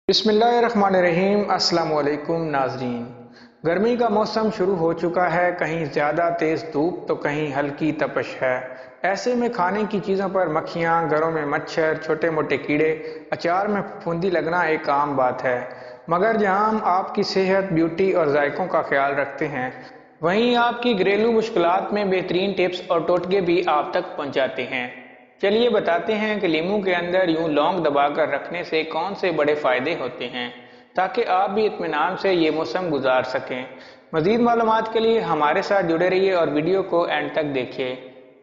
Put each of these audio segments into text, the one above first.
बिस्मिल्लाहिर्रहमानिर्रहीम। अस्सलाम वालेकुम नाजरीन। गर्मी का मौसम शुरू हो चुका है, कहीं ज़्यादा तेज़ धूप तो कहीं हल्की तपश है। ऐसे में खाने की चीज़ों पर मक्खियाँ, घरों में मच्छर, छोटे मोटे कीड़े, अचार में फफूंदी लगना एक आम बात है। मगर जहाँ हम आपकी सेहत, ब्यूटी और जायकों का ख्याल रखते हैं, वहीं आपकी घरेलू मुश्किलात में बेहतरीन टिप्स और टोटके भी आप तक पहुँचाते हैं। चलिए बताते हैं कि लीमू के अंदर यूं लौंग दबाकर रखने से कौन से बड़े फायदे होते हैं, ताकि आप भी इत्मीनान से ये मौसम गुजार सकें। मज़ीद मालूमात के लिए हमारे साथ जुड़े रहिए और वीडियो को एंड तक देखिए।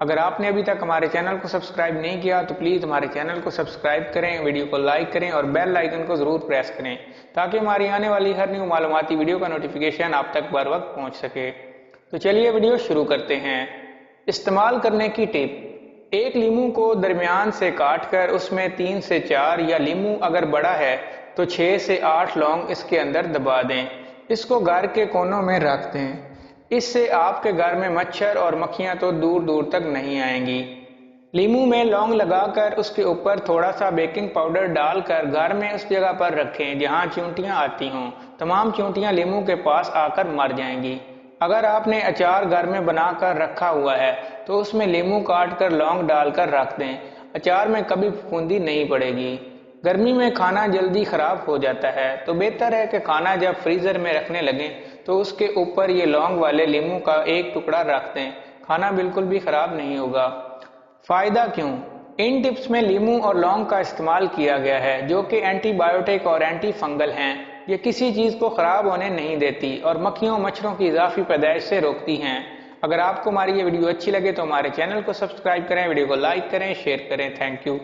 अगर आपने अभी तक हमारे चैनल को सब्सक्राइब नहीं किया तो प्लीज़ हमारे चैनल को सब्सक्राइब करें, वीडियो को लाइक करें और बेल आइकन को ज़रूर प्रेस करें, ताकि हमारी आने वाली हर न्यू मालूमाती वीडियो का नोटिफिकेशन आप तक बर वक्त पहुँच सके। तो चलिए वीडियो शुरू करते हैं। इस्तेमाल करने की टिप: एक लीमू को दरमियान से काट कर उसमें 3 से 4 या लीमू अगर बड़ा है तो 6 से 8 लौंग इसके अंदर दबा दें। इसको घर के कोनों में रख दें। इससे आपके घर में मच्छर और मक्खियां तो दूर दूर तक नहीं आएंगी। लीमू में लौंग लगाकर उसके ऊपर थोड़ा सा बेकिंग पाउडर डालकर घर में उस जगह पर रखें जहां चींटियां आती हों। तमाम चींटियां लीमू के पास आकर मर जाएंगी। अगर आपने अचार घर में बनाकर रखा हुआ है तो उसमें लीमू काट कर लौंग डालकर रख दें। अचार में कभी फफूंदी नहीं पड़ेगी। गर्मी में खाना जल्दी खराब हो जाता है, तो बेहतर है कि खाना जब फ्रीजर में रखने लगें तो उसके ऊपर ये लौंग वाले लीमू का एक टुकड़ा रख दें। खाना बिल्कुल भी खराब नहीं होगा। फायदा क्यों? इन टिप्स में लीमू और लौंग का इस्तेमाल किया गया है, जो कि एंटीबायोटिक और एंटी फंगल हैं। ये किसी चीज़ को ख़राब होने नहीं देती और मक्खियों मच्छरों की इजाफी पैदाइश से रोकती हैं। अगर आपको हमारी ये वीडियो अच्छी लगे तो हमारे चैनल को सब्सक्राइब करें, वीडियो को लाइक करें, शेयर करें। Thank you.